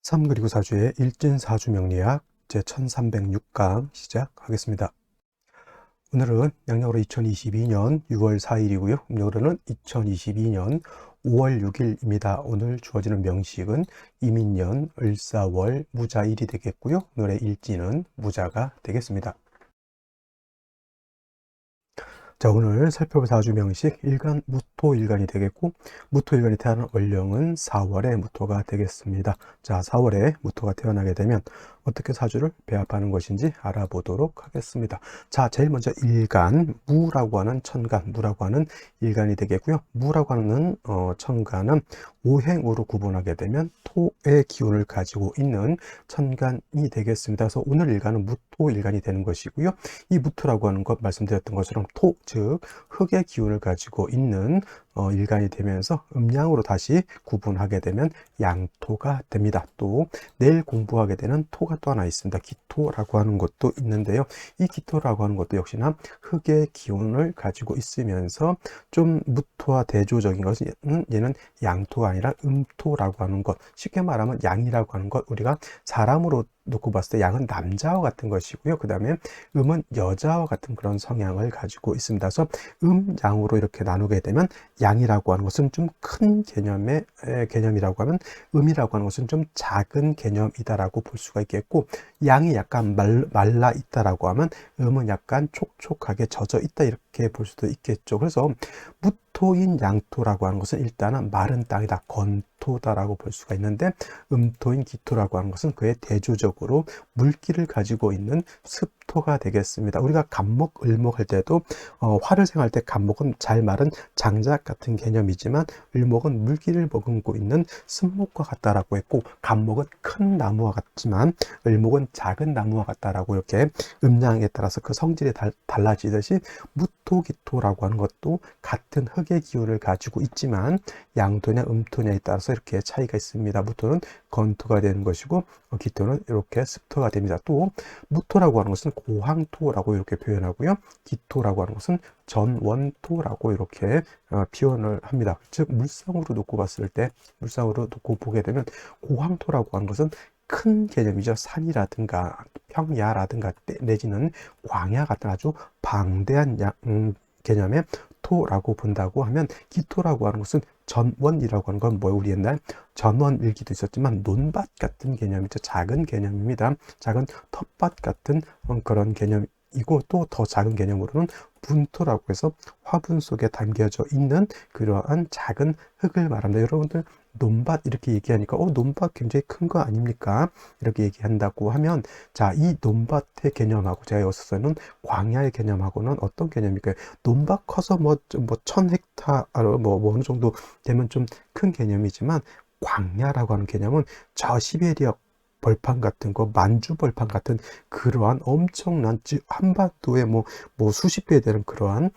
3 그리고 4주의 일진사주 명리학 제1306강 시작하겠습니다. 오늘은 양력으로 2022년 6월 4일이고요. 음력으로는 2022년 5월 6일입니다. 오늘 주어지는 명식은 이민년 을사월 무자일이 되겠고요. 오늘의 일진은 무자가 되겠습니다. 자, 오늘 살펴볼 사주 명식 일간 무토일간이 되겠고, 무토일간이 태어난 월령은 4월에 무토가 되겠습니다. 자, 4월에 무토가 태어나게 되면 어떻게 사주를 배합하는 것인지 알아보도록 하겠습니다. 자, 제일 먼저 일간, 무라고 하는 천간, 무라고 하는 일간이 되겠고요. 무라고 하는 천간은 오행으로 구분하게 되면 토의 기운을 가지고 있는 천간이 되겠습니다. 그래서 오늘 일간은 무토일간이 되는 것이고요. 이 무토라고 하는 것 말씀드렸던 것처럼 토, 즉 흙의 기운을 가지고 있는 일간이 되면서 음양으로 다시 구분하게 되면 양토가 됩니다. 또 내일 공부하게 되는 토가 또 하나 있습니다. 기토라고 하는 것도 있는데요. 이 기토라고 하는 것도 역시나 흙의 기운을 가지고 있으면서 좀 무토와 대조적인 것은 얘는 양토가 아니라 음토라고 하는 것, 쉽게 말하면 양이라고 하는 것, 우리가 사람으로 놓고 봤을 때 양은 남자와 같은 것이고요. 그 다음에 음은 여자와 같은 그런 성향을 가지고 있습니다. 그래서 양으로 이렇게 나누게 되면 양이라고 하는 것은 좀 큰 개념의 개념이라고 하면 음이라고 하는 것은 좀 작은 개념이다라고 볼 수가 있겠고, 양이 약간 말라 있다라고 하면 음은 약간 촉촉하게 젖어 있다 이렇게 볼 수도 있겠죠. 그래서 무토인 양토라고 하는 것은 일단은 마른 땅이다, 건토다라고 볼 수가 있는데, 음토인 기토라고 하는 것은 그의 대조적으로 물기를 가지고 있는 습토가 되겠습니다. 우리가 간목, 을목 할 때도 화를 생할 때 간목은 잘 마른 장작 같은 개념이지만 을목은 물기를 머금고 있는 습목과 같다라고 했고, 간목은 큰 나무와 같지만 을목은 작은 나무와 같다라고 이렇게 음양에 따라서 그 성질이 달라지듯이 무토기토라고 하는 것도 같은 흙의 기운을 가지고 있지만 양토냐 음토냐에 따라서 이렇게 차이가 있습니다. 무토는 건토가 되는 것이고 기토는 이렇게 습토가 됩니다. 또 무토라고 하는 것은 고황토라고 이렇게 표현하고요. 기토라고 하는 것은 전원토라고 이렇게 표현을 합니다. 즉 물상으로 놓고 봤을 때, 물상으로 놓고 보게 되면 고황토라고 하는 것은 큰 개념이죠. 산이라든가 평야라든가 내지는 광야 같은 아주 방대한 개념의 토라고 본다고 하면, 기토라고 하는 것은 전원이라고 하는 건 뭐예요? 우리 옛날 전원일기도 있었지만 논밭 같은 개념이죠. 작은 개념입니다. 작은 텃밭 같은 그런 개념이고, 또 더 작은 개념으로는 분토라고 해서 화분 속에 담겨져 있는 그러한 작은 흙을 말합니다. 여러분들 논밭 이렇게 얘기하니까 논밭 굉장히 큰 거 아닙니까? 이렇게 얘기한다고 하면, 자, 이 논밭의 개념하고 제가 여기서는 광야의 개념하고는 어떤 개념일까요? 논밭 커서 뭐 1000헥타르 뭐 어느 정도 되면 좀 큰 개념이지만, 광야라고 하는 개념은 저 시베리아 벌판 같은 거, 만주 벌판 같은 그러한 엄청난 한반도에 뭐 수십 배 되는 그러한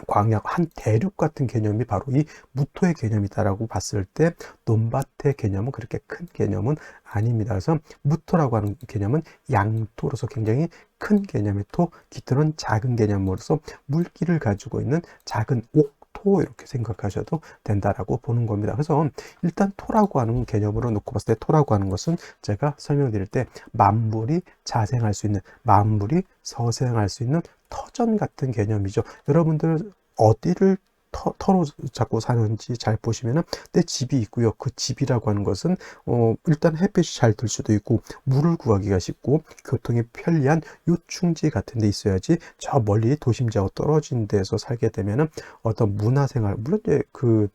광야, 한 대륙 같은 개념이 바로 이 무토의 개념이다라고 봤을 때, 논밭의 개념은 그렇게 큰 개념은 아닙니다. 그래서 무토라고 하는 개념은 양토로서 굉장히 큰 개념의 토, 기토는 작은 개념으로서 물기를 가지고 있는 작은 옥토, 이렇게 생각하셔도 된다라고 보는 겁니다. 그래서 일단 토라고 하는 개념으로 놓고 봤을 때, 토라고 하는 것은 제가 설명드릴 때 만물이 자생할 수 있는, 만물이 서생할 수 있는 터전 같은 개념이죠. 여러분들 어디를 터로 잡고 사는지 잘 보시면은 내 집이 있고요. 그 집이라고 하는 것은 일단 햇빛이 잘 들 수도 있고, 물을 구하기가 쉽고, 교통이 편리한 요충지 같은 데 있어야지, 저 멀리 도심지하고 떨어진 데서 살게 되면은 어떤 문화생활, 물론 이제 그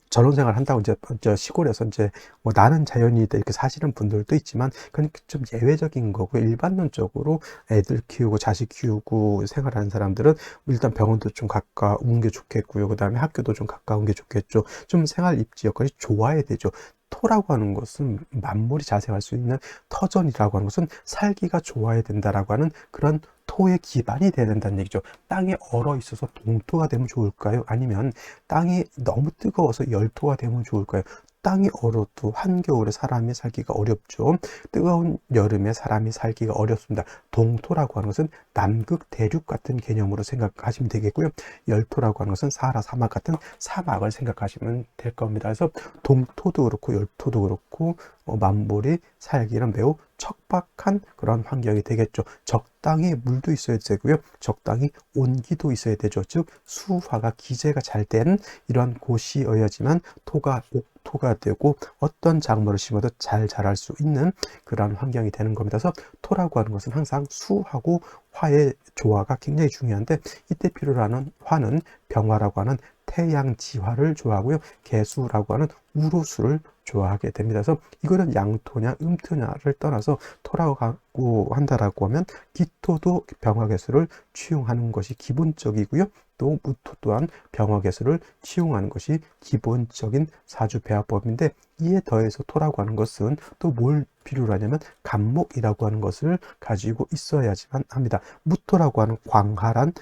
전원생활 한다고 이제 시골에서 이제 뭐 나는 자연이다 이렇게 사시는 분들도 있지만, 그건 좀 예외적인 거고, 일반론적으로 애들 키우고 자식 키우고 생활하는 사람들은 일단 병원도 좀 가까운 게 좋겠고요. 그 다음에 학교도 좀 가까운 게 좋겠죠. 좀 생활 입지 여건이 좋아야 되죠. 토라고 하는 것은 만물이 자생할 수 있는 터전이라고 하는 것은 살기가 좋아야 된다라고 하는 그런 토의 기반이 돼야 된다는 얘기죠. 땅에 얼어 있어서 동토가 되면 좋을까요? 아니면 땅이 너무 뜨거워서 열토가 되면 좋을까요? 적당히 얼어도 한겨울에 사람이 살기가 어렵죠. 뜨거운 여름에 사람이 살기가 어렵습니다. 동토라고 하는 것은 남극 대륙 같은 개념으로 생각하시면 되겠고요. 열토라고 하는 것은 사하라 사막 같은 사막을 생각하시면 될 겁니다. 그래서 동토도 그렇고 열토도 그렇고 만물이 살기는 매우 척박한 그런 환경이 되겠죠. 적당히 물도 있어야 되고요. 적당히 온기도 있어야 되죠. 즉 수화가 기재가 잘 된 이러한 곳이어야지만 토가 옥토가 되고 어떤 작물을 심어도 잘 자랄 수 있는 그런 환경이 되는 겁니다. 그래서 토라고 하는 것은 항상 수하고 화의 조화가 굉장히 중요한데, 이때 필요로 하는 화는 병화라고 하는 태양지화를 좋아하고요. 개수라고 하는 우로수를 좋아하게 됩니다. 그래서 이거는 양토냐 음토냐를 떠나서 토라고 한다라고 하면 기토도 병화개수를 취용하는 것이 기본적이고요. 또 무토 또한 병화개수를 취용하는 것이 기본적인 사주배합법인데, 이에 더해서 토라고 하는 것은 또 뭘 필요로 하냐면 간목이라고 하는 것을 가지고 있어야지만 합니다. 무토라고 하는 광활한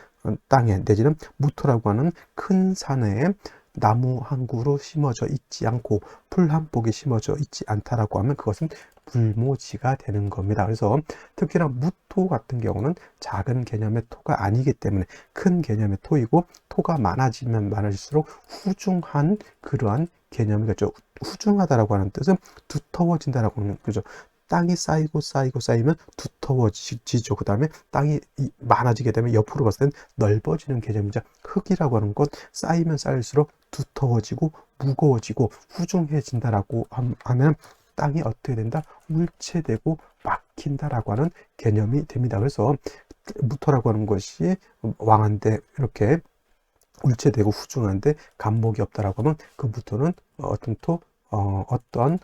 땅에 내지는 무토라고 하는 큰 산에 나무 한 그루 심어져 있지 않고 풀 한 폭이 심어져 있지 않다라고 하면 그것은 불모지가 되는 겁니다. 그래서 특히나 무토 같은 경우는 작은 개념의 토가 아니기 때문에 큰 개념의 토이고, 토가 많아지면 많아질수록 후중한 그러한 개념이겠죠. 후중하다라고 하는 뜻은 두터워진다라고 하는 거죠. 땅이 쌓이면 두터워지죠. 그 다음에 땅이 많아지게 되면 옆으로 봤을 땐 넓어지는 개념이죠. 흙이라고 하는 것 쌓이면 쌓일수록 두터워지고 무거워지고 후중해진다라고 하면 땅이 어떻게 된다? 울체되고 막힌다라고 하는 개념이 됩니다. 그래서 무토라고 하는 것이 왕한데 이렇게 울체되고 후중한데 간목이 없다라고 하면 그 무토는 어떤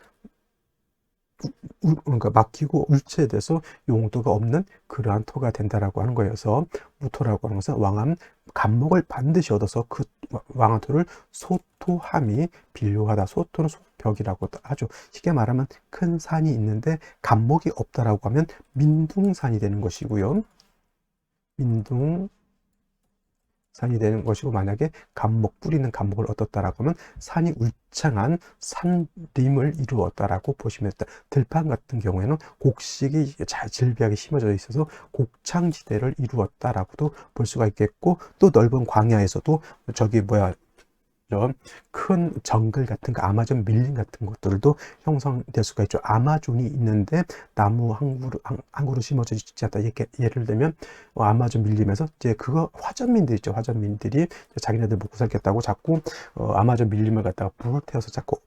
그러니까 막히고 울체돼서 용도가 없는 그러한 토가 된다라고 하는 거여서, 무토라고 하는 것은 왕함 간목을 반드시 얻어서 그 왕한토를 소토함이 빌요하다. 소토는 소벽이라고 하죠. 쉽게 말하면 큰 산이 있는데 간목이 없다라고 하면 민둥산이 되는 것이고요. 산이 되는 것이고, 만약에 뿌리는 간목을 얻었다라고 하면 산이 울창한 산림을 이루었다라고 보시면 됩니다. 들판 같은 경우에는 곡식이 잘 질비하게 심어져 있어서 곡창지대를 이루었다라고도 볼 수가 있겠고, 또 넓은 광야에서도 이런 큰 정글 같은 거, 아마존 밀림 같은 것들도 형성될 수가 있죠. 아마존이 있는데 나무 한 그루 심어져 있지 않다. 이렇게 예를 들면 아마존 밀림에서 이제 그거 화전민들 있죠. 화전민들이 자기네들 먹고 살겠다고 자꾸 아마존 밀림을 갖다가 불을 태워서 자꾸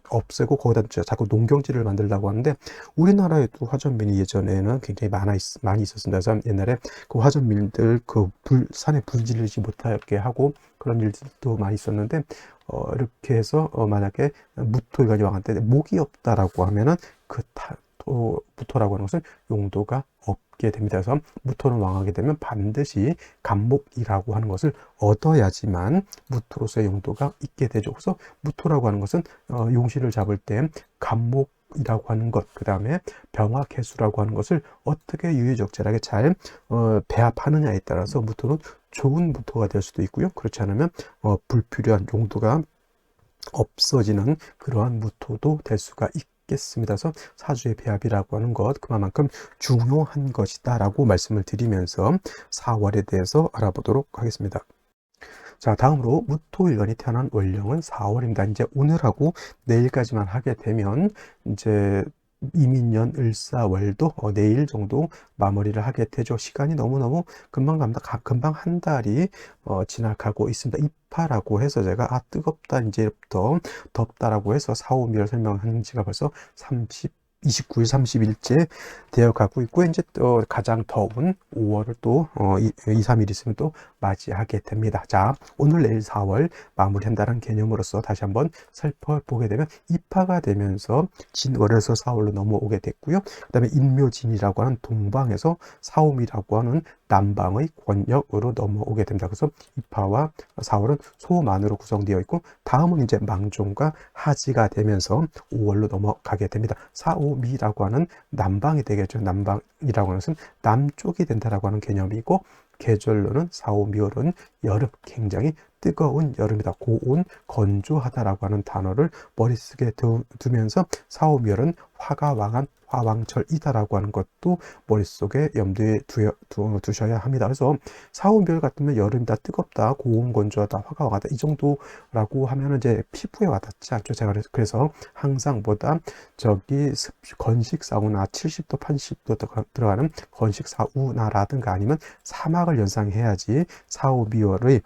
없애고 거기다 자꾸 농경지를 만들려고 하는데, 우리나라에도 화전민이 예전에는 굉장히 많이 있었습니다. 그래서 옛날에 그 화전민들 산에 불 지르지 못하게 하고 그런 일들도 많이 있었는데, 이렇게 해서 만약에 무토일간이 왕한테 목이 없다라고 하면은 무토라고 하는 것은 용도가 없게 됩니다. 그래서 무토는 왕하게 되면 반드시 간목이라고 하는 것을 얻어야지만 무토로서의 용도가 있게 되죠. 그래서 무토라고 하는 것은 용신을 잡을 때 간목이라고 하는 것, 그 다음에 병화개수라고 하는 것을 어떻게 유유적절하게 잘 배합하느냐에 따라서 무토는 좋은 무토가 될 수도 있고요. 그렇지 않으면 불필요한 용도가 없어지는 그러한 무토도 될 수가 있겠습니다. 그래서 사주의 배합이라고 하는 것, 그만큼 중요한 것이다 라고 말씀을 드리면서 4월에 대해서 알아보도록 하겠습니다. 자, 다음으로 무토일간이 태어난 월령은 4월입니다. 이제 오늘하고 내일까지만 하게 되면 이제 이민년 을사월도 내일 정도 마무리를 하게 되죠. 시간이 너무너무 금방 갑니다. 금방 한 달이 지나가고 있습니다. 입하라고 해서 제가 뜨겁다 이제부터 덥다라고 해서 4, 5미를 설명한 지가 벌써 29일, 30일째 되어 가고 있고, 이제 또 가장 더운 5월을 또 2, 3일 있으면 또 맞이하게 됩니다. 자, 오늘 내일 4월 마무리한다는 개념으로서 다시 한번 살펴보게 되면, 입하가 되면서 진월에서 4월로 넘어오게 됐고요. 그 다음에 인묘진이라고 하는 동방에서 사오미라고 하는 남방의 권역으로 넘어오게 됩니다. 그래서 입하와 4월은 소만으로 구성되어 있고, 다음은 이제 망종과 하지가 되면서 5월로 넘어가게 됩니다. 4, 5미라고 하는 남방이 되겠죠. 남방이라고 하는 것은 남쪽이 된다라고 하는 개념이고, 계절로는 4, 5, 미월은 여름, 굉장히 뜨거운 여름이다. 고온, 건조하다라고 하는 단어를 머릿속에 두면서 4, 5월은 화가 왕한 화왕철이다라고 하는 것도 머릿속에 염두에 두셔야 합니다. 그래서 4, 5월 같으면 여름이다, 뜨겁다, 고온, 건조하다, 화가 왕하다 이 정도라고 하면 이제 피부에 와닿지 않죠. 제가 그래서 항상 보다 저기 건식 사우나 70도, 80도 들어가는 건식 사우나라든가 아니면 사막을 연상해야지 4, 5월의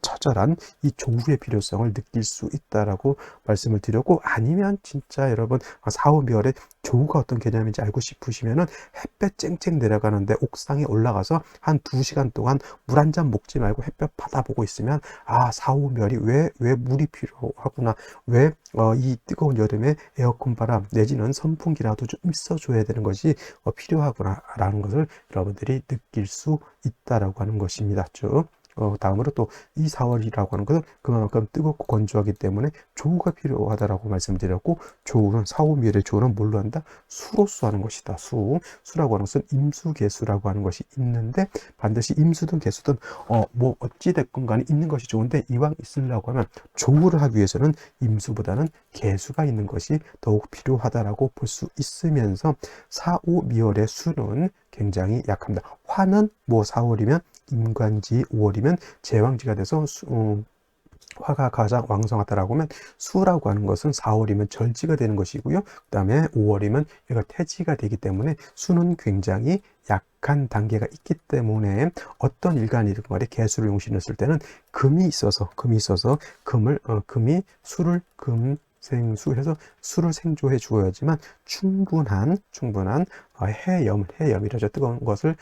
처절한 이 조우의 필요성을 느낄 수 있다라고 말씀을 드렸고, 아니면 진짜 여러분 4, 5월에 조우가 어떤 개념인지 알고 싶으시면은 햇볕 쨍쨍 내려가는데 옥상에 올라가서 한 2시간 동안 물 한 잔 먹지 말고 햇볕 받아보고 있으면 4, 5월이 왜 물이 필요하구나, 왜 이 뜨거운 여름에 에어컨 바람 내지는 선풍기라도 좀 있어줘야 되는 것이 필요하구나 라는 것을 여러분들이 느낄 수 있다라고 하는 것입니다. 쭉 다음으로 또 이 4월이라고 하는 것은 그만큼 뜨겁고 건조하기 때문에 조우가 필요하다라고 말씀드렸고, 조우는 4, 5월의 조우는 뭘로 한다? 수로서 하는 것이다. 수라고 하는 것은 임수개수라고 하는 것이 있는데, 반드시 임수든 개수든 뭐 어찌 됐건 간에 있는 것이 좋은데, 이왕 있으려고 하면 조우를 하기 위해서는 임수보다는 개수가 있는 것이 더욱 필요하다라고 볼 수 있으면서 4, 5월의 수는 굉장히 약합니다. 화는 뭐 4월이면 임관지, 5월이면 제왕지가 돼서 화가 가장 왕성하다라고 하면, 수라고 하는 것은 4월이면 절지가 되는 것이고요. 그 다음에 5월이면 얘가 태지가 되기 때문에 수는 굉장히 약한 단계가 있기 때문에 어떤 일간이든 간에 개수를 용신했을 때는 금이 있어서 금이 수를 생수해서 수를 생조해 주어야지만 충분한 해염이라죠. 뜨거운 것을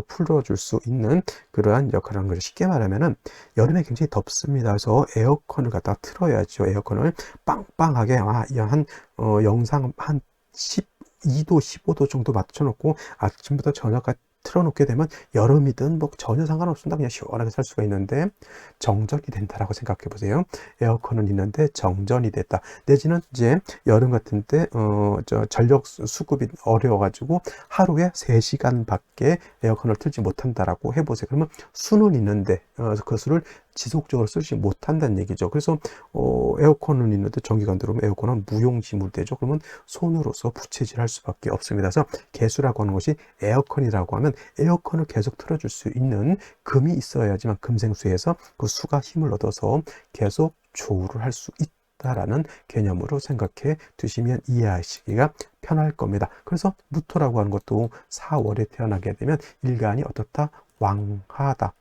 풀어줄 수 있는 그러한 역할을 하는 거죠. 쉽게 말하면은 여름에 굉장히 덥습니다. 그래서 에어컨을 갖다 틀어야죠. 에어컨을 빵빵하게 영상 한 12도, 15도 정도 맞춰놓고 아침부터 저녁까지 틀어놓게 되면 여름이든 뭐 전혀 상관없습니다. 그냥 시원하게 살 수가 있는데, 정전이 된다라고 생각해 보세요. 에어컨은 있는데 정전이 됐다. 내지는 이제 여름 같은 때 전력 수급이 어려워가지고 하루에 3시간 밖에 에어컨을 틀지 못한다라고 해보세요. 그러면 수는 있는데 그 수를 지속적으로 쓰지 못한다는 얘기죠. 그래서 에어컨은 있는데 전기가 안 들어오면 에어컨은 무용지물되죠. 그러면 손으로서 부채질할 수밖에 없습니다. 그래서 개수라고 하는 것이, 에어컨이라고 하면 에어컨을 계속 틀어줄 수 있는 금이 있어야지만 금생수에서 그 수가 힘을 얻어서 계속 조우를 할 수 있다라는 개념으로 생각해 두시면 이해하시기가 편할 겁니다. 그래서 무토라고 하는 것도 4월에 태어나게 되면 일간이 어떻다? 왕하다.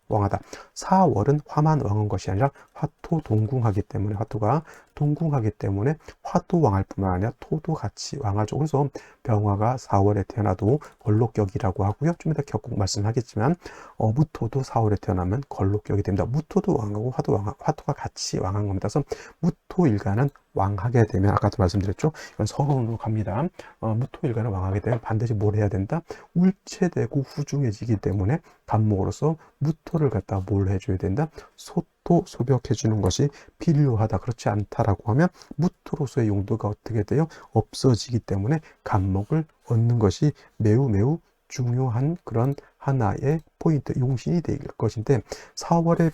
4월은 화만 왕한 것이 아니라 화토 동궁하기 때문에, 화토가 동궁하기 때문에 화도 왕할 뿐만 아니라 토도 같이 왕하죠. 그래서 병화가 4월에 태어나도 걸록격이라고 하고요. 좀 이따 꼭 말씀하겠지만 무토도 4월에 태어나면 걸록격이 됩니다. 무토도 왕하고 화토가 같이 왕한 겁니다. 그래서 무토일간은 왕하게 되면, 아까도 말씀드렸죠. 이건 서론으로 갑니다. 무토일간은 왕하게 되면 반드시 뭘 해야 된다? 울체되고 후중해지기 때문에 간목으로서 무토를 갖다 뭘 해줘야 된다? 소토, 소벽해 주는 것이 필요하다. 그렇지 않다라고 하면 무토로서의 용도가 어떻게 돼요? 없어지기 때문에 간목을 얻는 것이 매우 매우 중요한 그런 하나의 포인트, 용신이 될 것인데, 4월은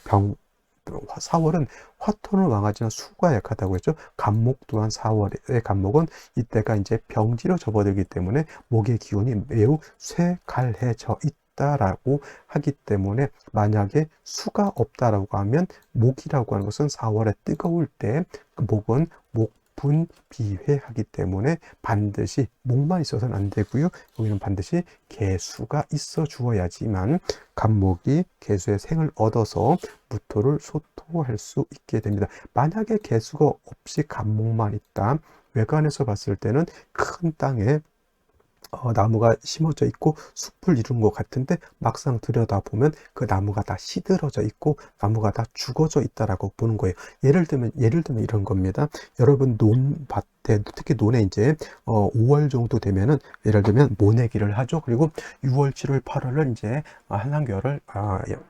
화토는 왕하지만 수가 약하다고 했죠. 간목 또한 4월의 간목은 이때가 이제 병지로 접어들기 때문에 목의 기운이 매우 쇠갈해져 있다라고 하기 때문에, 만약에 수가 없다라고 하면 목이라고 하는 것은 4월에 뜨거울 때 목은 분비회하기 때문에 반드시 목만 있어서는 안 되고요. 여기는 반드시 개수가 있어 주어야지만 간목이 개수의 생을 얻어서 무토를 소토할 수 있게 됩니다. 만약에 개수가 없이 간목만 있다, 외관에서 봤을 때는 큰 땅에 나무가 심어져 있고 숲을 이룬 것 같은데, 막상 들여다보면 그 나무가 다 시들어져 있고 나무가 다 죽어져 있다라고 보는 거예요. 예를 들면 이런 겁니다. 여러분 논밭에, 특히 논에 이제 5월 정도 되면은 예를 들면 모내기를 하죠. 그리고 6월, 7월, 8월을 이제 한상교를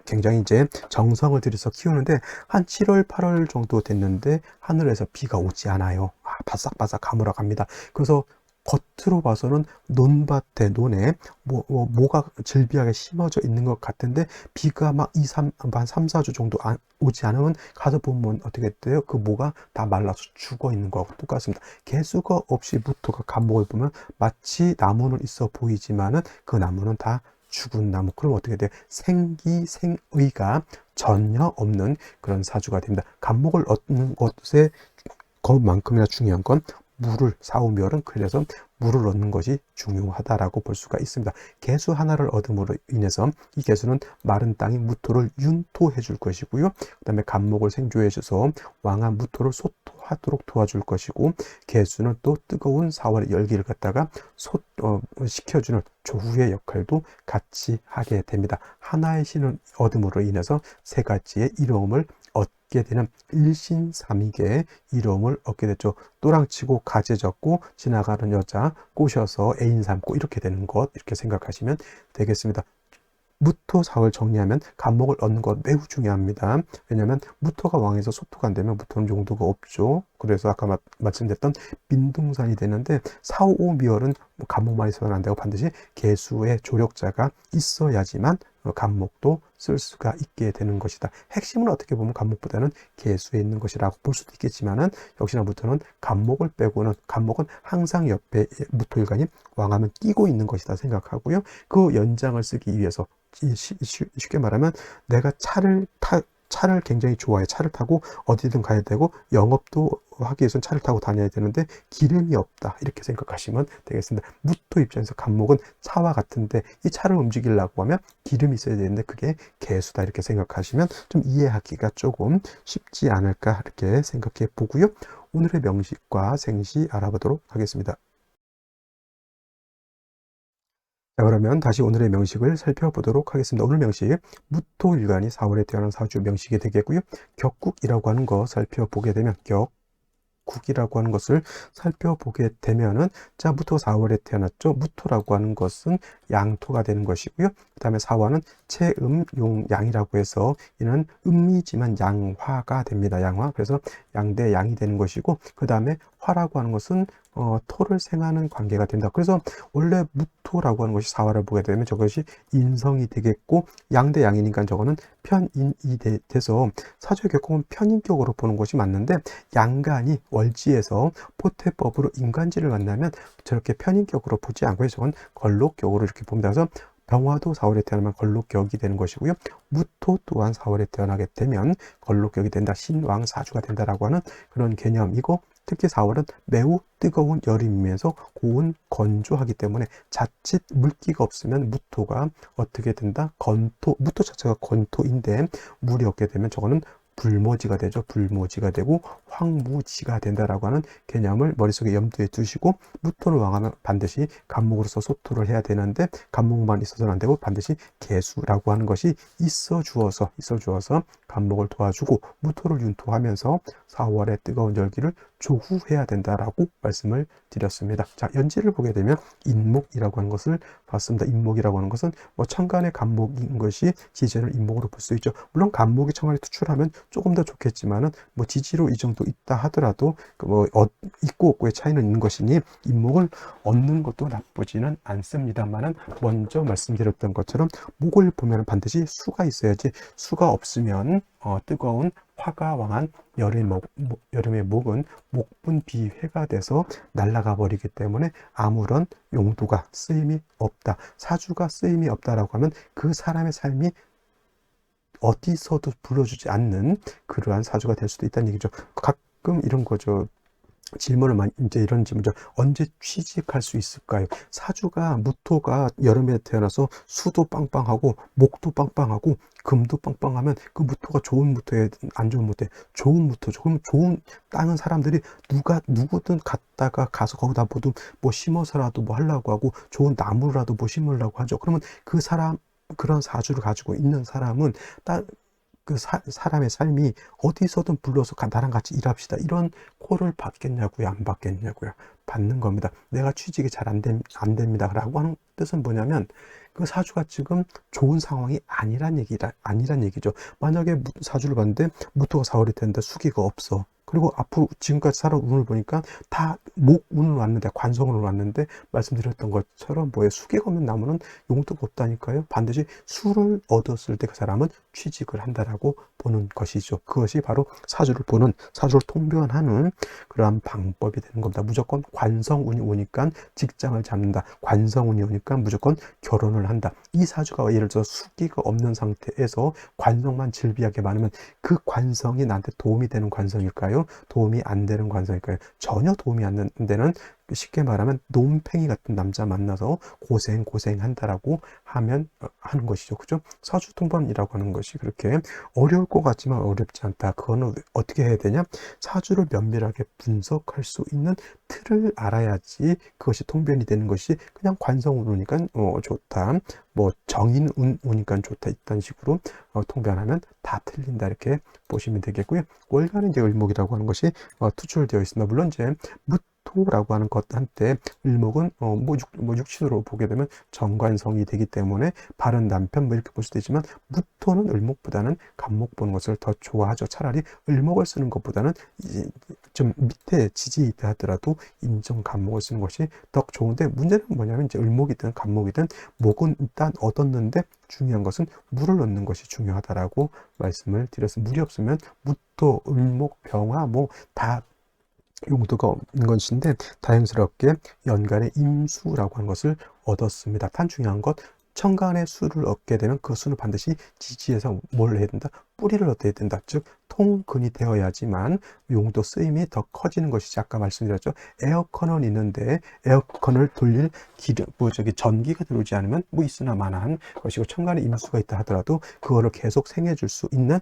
굉장히 이제 정성을 들여서 키우는데, 한 7월, 8월 정도 됐는데 하늘에서 비가 오지 않아요. 바싹바싹 가물어 갑니다. 그래서 겉으로 봐서는 논밭에, 논에 뭐가 질비하게 심어져 있는 것 같은데 비가 막 3, 4주 정도 오지 않으면 가서 보면 어떻게 돼요? 그 모가 다 말라서 죽어 있는 거하고 똑같습니다. 개수가 없이 무토가 간목을 보면 마치 나무는 있어 보이지만은 그 나무는 다 죽은 나무. 그럼 어떻게 돼요? 생기생의가 전혀 없는 그런 사주가 됩니다. 간목을 얻는 것에 것만큼이나 중요한 건 물을, 사우멸은 그래서 물을 얻는 것이 중요하다라고 볼 수가 있습니다. 개수 하나를 얻음으로 인해서 이 개수는 마른 땅이 무토를 윤토해 줄 것이고요. 그 다음에 간목을 생조해 줘서 왕한 무토를 소토하도록 도와줄 것이고, 개수는 또 뜨거운 4월의 열기를 갖다가 식혀주는 조후의 역할도 같이 하게 됩니다. 하나의 신을 얻음으로 인해서 세 가지의 이로움을 얻게 되는 일신삼익의 이로움을 얻게 됐죠. 또랑치고 가재 졌고 지나가는 여자 꼬셔서 애인 삼고 이렇게 되는 것, 이렇게 생각하시면 되겠습니다. 무토 4월 정리하면 간목을 얻는 것 매우 중요합니다. 왜냐하면 무토가 왕에서 소토가 안 되면 무토는 용도가 없죠. 그래서 아까 말씀드렸던 민둥산이 되는데 4, 5, 미월은 간목만 있어서는 안 되고 반드시 개수의 조력자가 있어야지만 간목도 쓸 수가 있게 되는 것이다. 핵심은 어떻게 보면 간목보다는 개수에 있는 것이라고 볼 수도 있겠지만은, 역시나 무토는 간목을 빼고는, 간목은 항상 옆에 무토일간이 왕하면 끼고 있는 것이다 생각하고요. 그 연장을 쓰기 위해서 쉽게 말하면 내가 차를 굉장히 좋아해. 차를 타고 어디든 가야 되고 영업도 하기 위해서는 차를 타고 다녀야 되는데 기름이 없다, 이렇게 생각하시면 되겠습니다. 무토 입장에서 간목은 차와 같은데 이 차를 움직이려고 하면 기름이 있어야 되는데 그게 개수다, 이렇게 생각하시면 좀 이해하기가 조금 쉽지 않을까, 이렇게 생각해 보고요. 오늘의 명식과 생시 알아보도록 하겠습니다. 자, 그러면 다시 오늘의 명식을 살펴보도록 하겠습니다. 오늘 명식, 무토일간이 4월에 태어난 사주 명식이 되겠고요. 격국이라고 하는 거 살펴보게 되면, 국이라고 하는 것을 살펴보게 되면은, 자, 무토 4월에 태어났죠. 무토라고 하는 것은 양토가 되는 것이고요. 그 다음에 사화는 체음용양이라고 해서 이는 음미지만 양화가 됩니다. 양화. 그래서 양대 양이 되는 것이고, 그 다음에 화라고 하는 것은 토를 생하는 관계가 된다. 그래서 원래 무토라고 하는 것이 사화를 보게 되면 저것이 인성이 되겠고, 양대 양이니까 저거는 편인이 돼서 사주의 격국은 편인격으로 보는 것이 맞는데, 양간이 월지에서 포태법으로 인간지를 만나면 저렇게 편인격으로 보지 않고 저건 걸록격으로 이렇게 봅니다. 그래서 병화도 4월에 태어나면 걸록격이 되는 것이고요. 무토 또한 4월에 태어나게 되면 걸록격이 된다, 신왕사주가 된다라고 하는 그런 개념이고, 특히 4월은 매우 뜨거운 여름이면서 고온 건조하기 때문에 자칫 물기가 없으면 무토가 어떻게 된다? 무토 자체가 건토인데 물이 없게 되면 저거는 불모지가 되죠. 불모지가 되고 황무지가 된다라고 하는 개념을 머릿속에 염두에 두시고, 무토를 왕하면 반드시 간목으로서 소토를 해야 되는데 간목만 있어서는 안 되고 반드시 개수라고 하는 것이 있어 주어서 간목을 도와주고 무토를 윤토하면서 4월의 뜨거운 열기를 조후해야 된다라고 말씀을 드렸습니다. 자, 연지를 보게 되면 인목이라고 하는 것을 봤습니다. 인목이라고 하는 것은 천간의 간목인 것이 지지를 인목으로 볼 수 있죠. 물론 간목이 천간에 투출하면 조금 더 좋겠지만은 지지로 이 정도 있다 하더라도 있고 없고의 차이는 있는 것이니 인목을 얻는 것도 나쁘지는 않습니다만은, 먼저 말씀드렸던 것처럼 목을 보면 반드시 수가 있어야지, 수가 없으면 뜨거운 화가 왕한 여름의 목은 목분비회가 돼서 날아가 버리기 때문에 아무런 용도가, 쓰임이 없다. 사주가 쓰임이 없다라고 하면 그 사람의 삶이 어디서도 불러주지 않는 그러한 사주가 될 수도 있다는 얘기죠. 가끔 이런 거죠. 이런 질문죠. 언제 취직할 수 있을까요? 사주가, 무토가 여름에 태어나서 수도 빵빵하고 목도 빵빵하고 금도 빵빵하면 그 무토가 좋은 무토에 안 좋은 무토에 좋은 무토죠. 그럼 좋은 땅은 사람들이 누구든 가서 거기다 뭐 심어서라도 뭐 하려고 하고 좋은 나무라도 뭐 심으려고 하죠. 그러면 그 사람, 그런 사주를 가지고 있는 사람은 사람의 삶이 어디서든 불러서 나랑 같이 일합시다, 이런 콜을 받겠냐고요? 안 받겠냐고요? 받는 겁니다. 내가 취직이 잘 안 됩니다 라고 하는 뜻은 뭐냐면, 그 사주가 지금 좋은 상황이 아니란 얘기죠. 만약에 사주를 봤는데 무토가 4월이 됐는데 수기가 없어. 그리고 앞으로 지금까지 살아온 운을 보니까 다 목운으로 왔는데, 관성운으로 왔는데, 말씀드렸던 것처럼 뭐에 수기가 없는 나무는 용도가 없다니까요. 반드시 수를 얻었을 때 그 사람은 취직을 한다라고 보는 것이죠. 그것이 바로 사주를 보는, 사주를 통변하는 그러한 방법이 되는 겁니다. 무조건 관성운이 오니까 직장을 잡는다. 관성운이 오니까 무조건 결혼을 한다. 이 사주가 예를 들어 수기가 없는 상태에서 관성만 질비하게 많으면 그 관성이 나한테 도움이 되는 관성일까요? 도움이 안 되는 관성일까요? 전혀 도움이 안 되는, 쉽게 말하면 놈팽이 같은 남자 만나서 고생한다라고 하면 하는 것이죠. 그죠? 사주통번이라고 하는 것이 그렇게 어려울 것 같지만 어렵지 않다. 그거는 어떻게 해야 되냐? 사주를 면밀하게 분석할 수 있는 틀을 알아야지 그것이 통변이 되는 것이, 그냥 관성운 오니까 좋다, 뭐 정인운 오니까 좋다, 이런 식으로 통변하면 다 틀린다, 이렇게 보시면 되겠고요. 월간은 이제 을목이라고 하는 것이 투출되어 있습니다. 물론 이제 무토라고 하는 것 한때 을목은 육신으로 보게 되면 정관성이 되기 때문에 바른 남편 뭐 이렇게 볼 수도 있지만, 무토는 을목보다는 간목 보는 것을 더 좋아하죠. 차라리 을목을 쓰는 것보다는 이제 좀 밑에 지지에 있다 하더라도 인정 간목을 쓰는 것이 더 좋은데, 문제는 뭐냐면 이제 을목이든 간목이든 목은 일단 얻었는데 중요한 것은 물을 넣는 것이 중요하다라고 말씀을 드렸습니다. 물이 없으면 무토, 을목, 병화 뭐 다 용도가 없는 것인데, 다행스럽게 연간의 임수라고 하는 것을 얻었습니다. 단 중요한 것, 천간의 수를 얻게 되면 그 수는 반드시 지지에서 뭘 해야 된다? 뿌리를 얻어야 된다. 즉 통근이 되어야지만 용도 쓰임이 더 커지는 것이지. 아까 말씀드렸죠. 에어컨은 있는데 에어컨을 돌릴 전기가 들어오지 않으면 뭐 있으나 마나한 것이고, 천간에 임수가 있다 하더라도 그거를 계속 생해줄 수 있는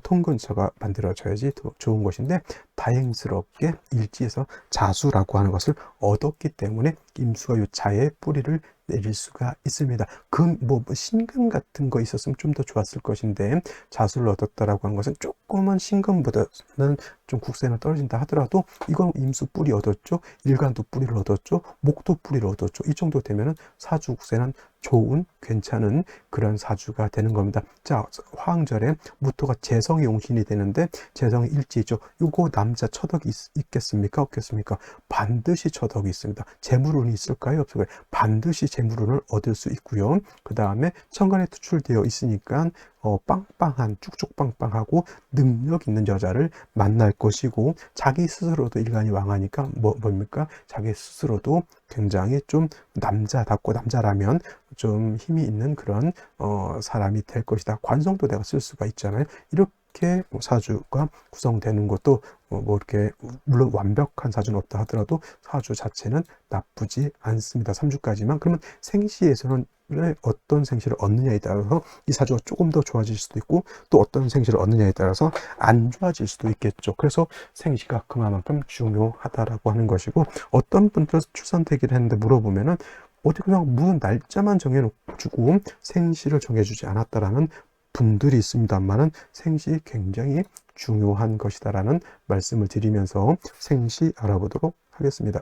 통근서가 만들어져야지 더 좋은 것인데, 다행스럽게 일지에서 자수라고 하는 것을 얻었기 때문에 임수가 요 자에 뿌리를 내릴 수가 있습니다. 신금 같은 거 있었으면 좀 더 좋았을 것인데, 자수를 얻었다라고 하는 것은 조금은 신금보다는 좀 국세는 떨어진다 하더라도, 이건 임수 뿌리 얻었죠, 일간도 뿌리를 얻었죠, 목도 뿌리를 얻었죠. 이 정도 되면은 사주 국세는 좋은, 괜찮은 그런 사주가 되는 겁니다. 자, 화왕절에 무토가 재성이 용신이 되는데, 재성이 일지죠. 요거 남자 처덕이 있겠습니까? 없겠습니까? 반드시 처덕이 있습니다. 재물운이 있을까요? 없을까요? 반드시 재물운을 얻을 수 있고요. 그 다음에 천간에 투출되어 있으니까 빵빵한, 쭉쭉 빵빵하고 능력 있는 여자를 만날 것이고, 자기 스스로도 일간이 왕하니까 뭡니까? 자기 스스로도 굉장히 좀 남자답고, 남자라면 좀 힘이 있는 그런 사람이 될 것이다. 관성도 내가 쓸 수가 있잖아요. 이렇게 사주가 구성되는 것도 뭐 이렇게, 물론 완벽한 사주는 없다 하더라도 사주 자체는 나쁘지 않습니다. 3주까지만. 그러면 생시에서는 어떤 생시를 얻느냐에 따라서 이 사주가 조금 더 좋아질 수도 있고, 또 어떤 생시를 얻느냐에 따라서 안 좋아질 수도 있겠죠. 그래서 생시가 그만큼 중요하다라고 하는 것이고, 어떤 분들은 출산대기를 했는데 물어보면은 어떻게 그냥 무슨 날짜만 정해놓고 생시를 정해주지 않았다라는 분들이 있습니다만은, 생시 굉장히 중요한 것이다라는 말씀을 드리면서 생시 알아보도록 하겠습니다.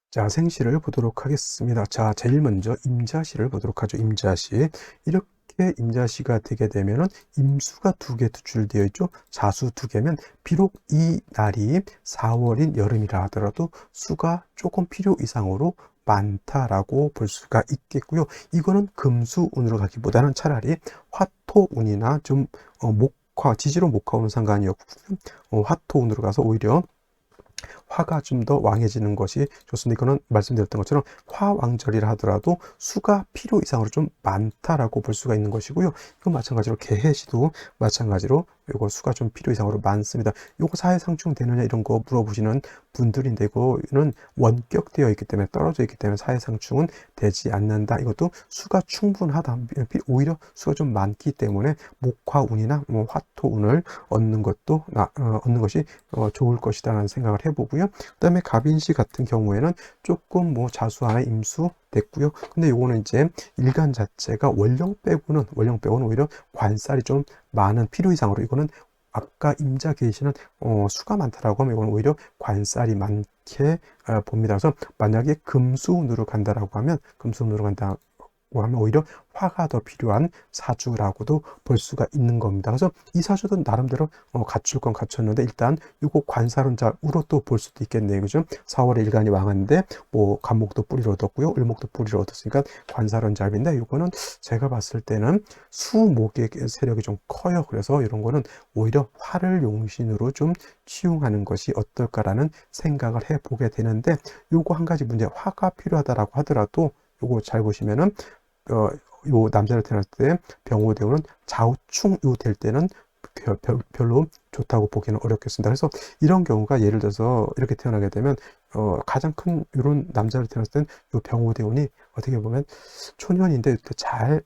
자, 생시를 보도록 하겠습니다. 자, 제일 먼저 임자시를 보도록 하죠. 임자시. 이렇게 임자시가 되게 되면은 임수가 2개 투출되어 있죠. 자수 2개면 비록 이 날이 4월인 여름이라 하더라도 수가 조금 필요 이상으로 많다라고 볼 수가 있겠고요. 이거는 금수운으로 가기보다는 차라리 화토운이나 좀 목화, 지지로 목화운은 상관이 없고, 화토운으로 가서 오히려 화가 좀 더 왕해지는 것이 좋습니다. 이거는 말씀드렸던 것처럼 화왕절이라 하더라도 수가 필요 이상으로 좀 많다라고 볼 수가 있는 것이고요. 이건 마찬가지로 개해시도 마찬가지로 요거 수가 좀 필요 이상으로 많습니다. 요거 사회상충 되느냐 이런 거 물어보시는 분들인데, 이거는 원격되어 있기 때문에, 떨어져 있기 때문에 사회상충은 되지 않는다. 이것도 수가 충분하다. 오히려 수가 좀 많기 때문에 목화운이나 화토운을 얻는 것이 좋을 것이다라는 생각을 해보고요. 그 다음에 갑인시 같은 경우에는 조금 자수 하나 임수 됐고요. 근데 요거는 이제 일간 자체가 원령 빼고는 오히려 관살이 좀 많은, 필요 이상으로, 이거는 아까 임자 계시는 수가 많다라고 하면 이건 오히려 관살이 많게 봅니다. 그래서 만약에 금수운으로 간다라고 하면, 하면 오히려 화가 더 필요한 사주라고도 볼 수가 있는 겁니다. 그래서 이 사주도 나름대로 갖출 건 갖췄는데 일단 이거 관사론자로 또 볼 수도 있겠네요. 그죠? 4월에 일간이 왕한데 뭐 간목도 뿌리를 얻었고요. 을목도 뿌리를 얻었으니까 관사론자인데 이거는 제가 봤을 때는 수목의 세력이 좀 커요. 그래서 이런 거는 오히려 화를 용신으로 좀 치용하는 것이 어떨까라는 생각을 해보게 되는데 요거 한 가지 문제, 화가 필요하다라고 하더라도 요거 잘 보시면은 요 남자를 태어났을 때 병호대우는 좌우충 요 될 때는 별로 좋다고 보기는 어렵겠습니다. 그래서 이런 경우가 예를 들어서 이렇게 태어나게 되면 가장 큰 이런 남자를 태어났을 때는 요 병호대운이 어떻게 보면 초년인데 이렇게 잘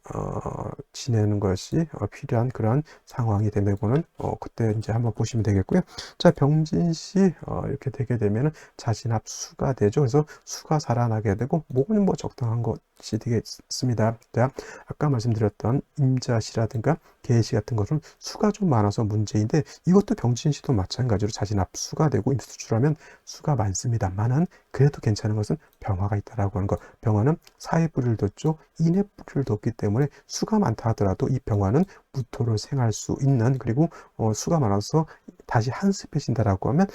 지내는 것이 필요한 그런 상황이 되면 이거는 그때 이제 한번 보시면 되겠고요. 자, 병진시 이렇게 되게 되면은 자진합 수가 되죠. 그래서 수가 살아나게 되고 목은 뭐 적당한 것이 되겠습니다. 자, 아까 말씀드렸던 임자시라든가 계시 같은 것은 수가 좀 많아서 문제인데 이것도 병진시도 마찬가지로 자진합 수가 되고 임수출하면 수가 많습니다만은 그래도 괜찮은 것은 병화가 있다라고 하는 것. 병화는 사의 뿌리를 뒀죠. 인의 뿌리를 뒀기 때문에 수가 많다 하더라도 이 병화는 무토를 생할 수 있는, 그리고 수가 많아서 다시 한습해진다라고 하면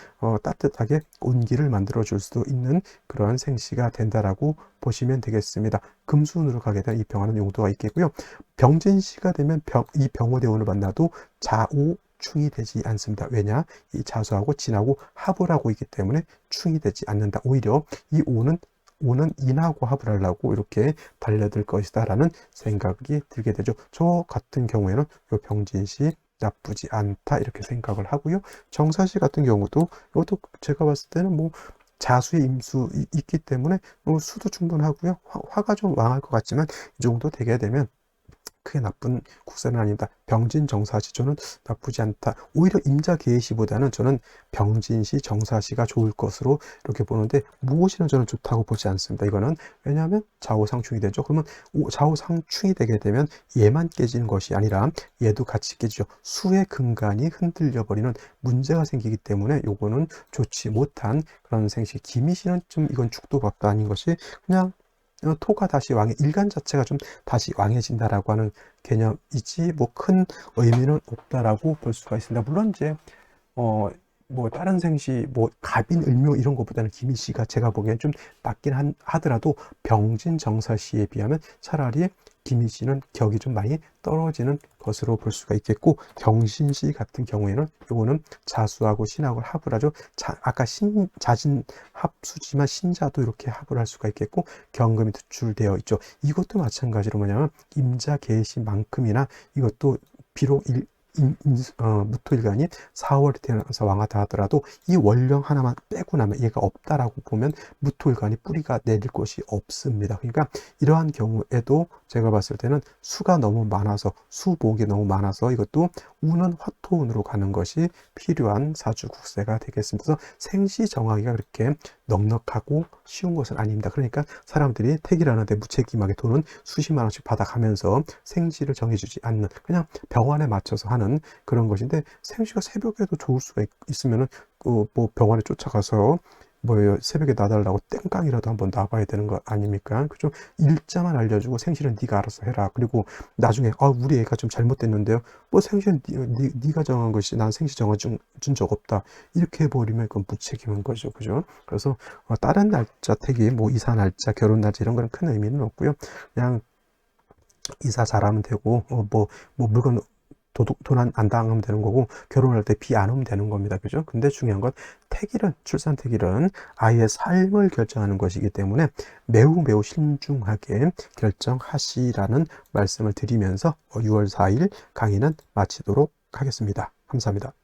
따뜻하게 온기를 만들어 줄 수도 있는 그러한 생시가 된다라고 보시면 되겠습니다. 금순으로 가게 된 이 병화는 용도가 있겠고요. 병진시가 되면 이 병호대운을 만나도 좌우 충이 되지 않습니다. 왜냐? 이 자수하고 진하고 합을 하고 있기 때문에 충이 되지 않는다. 오히려 이 오는 인하고 합을 하려고 이렇게 달려들 것이다 라는 생각이 들게 되죠. 저 같은 경우에는 이 병진시 나쁘지 않다 이렇게 생각을 하고요. 정사시 같은 경우도 이것도 제가 봤을 때는 뭐 자수의 임수 있기 때문에 수도 충분하고요. 화가 좀 왕할 것 같지만 이 정도 되게 되면 크게 나쁜 국사는 아닙니다. 병진 정사시 저는 나쁘지 않다. 오히려 임자 계시보다는 저는 병진시 정사시가 좋을 것으로 이렇게 보는데 무엇이나 저는 좋다고 보지 않습니다. 이거는 왜냐하면 좌우상충이 되죠. 그러면 좌우상충이 되게 되면 얘만 깨지는 것이 아니라 얘도 같이 깨지죠. 수의 근간이 흔들려 버리는 문제가 생기기 때문에 요거는 좋지 못한 그런 생시. 기미시는 좀 이건 죽도밥도 아닌 것이 그냥 토가 다시 일간 자체가 좀 다시 왕해진다라고 하는 개념이지 뭐 큰 의미는 없다라고 볼 수가 있습니다. 물론 이제 뭐 다른 생시 뭐 갑인 을묘 이런 것보다는 기미시가 제가 보기엔 좀 낫긴 하더라도 병진 정사시에 비하면 차라리 기미시는 격이 좀 많이 떨어지는 것으로 볼 수가 있겠고, 경신시 같은 경우에는 요거는 자수하고 신하고 합을 하죠. 아까 자진 합수지만 신자도 이렇게 합을 할 수가 있겠고, 경금이 투출되어 있죠. 이것도 마찬가지로 뭐냐면 임자 계시만큼이나 이것도 비록 무토일간이 4월에 태어나서 왕하다 하더라도 이 원령 하나만 빼고 나면 얘가 없다라고 보면 무토일간이 뿌리가 내릴 곳이 없습니다. 그러니까 이러한 경우에도 제가 봤을 때는 수가 너무 많아서 수복이 너무 많아서 이것도 우는 화토운으로 가는 것이 필요한 사주국세가 되겠습니다. 그래서 생시 정하기가 그렇게 넉넉하고 쉬운 것은 아닙니다. 그러니까 사람들이 택일하는데 무책임하게 돈은 수십만 원씩 받아가면서 생시를 정해주지 않는, 그냥 병원에 맞춰서 하는 그런 것인데, 생시가 새벽에도 좋을 수가 있으면은 뭐 병원에 쫓아가서 뭐 새벽에 놔달라고 땡깡이라도 한번 놔봐야 되는 거 아닙니까? 그죠? 일자만 알려주고 생시는 네가 알아서 해라. 그리고 나중에 우리 애가 좀 잘못됐는데요. 뭐 생시는 네가 정한 것이 난 생시 정해준 적 없다. 이렇게 해버리면 그건 무책임한 거죠. 그죠? 그래서 다른 날짜 택이 뭐 이사 날짜, 결혼 날짜 이런 거는 큰 의미는 없고요. 그냥 이사 잘하면 되고 뭐 물건 돈 안 당하면 되는 거고, 결혼할 때 비 안 오면 되는 겁니다. 그죠? 근데 중요한 건 택일은, 출산 택일은 아이의 삶을 결정하는 것이기 때문에 매우 신중하게 결정하시라는 말씀을 드리면서 6월 4일 강의는 마치도록 하겠습니다. 감사합니다.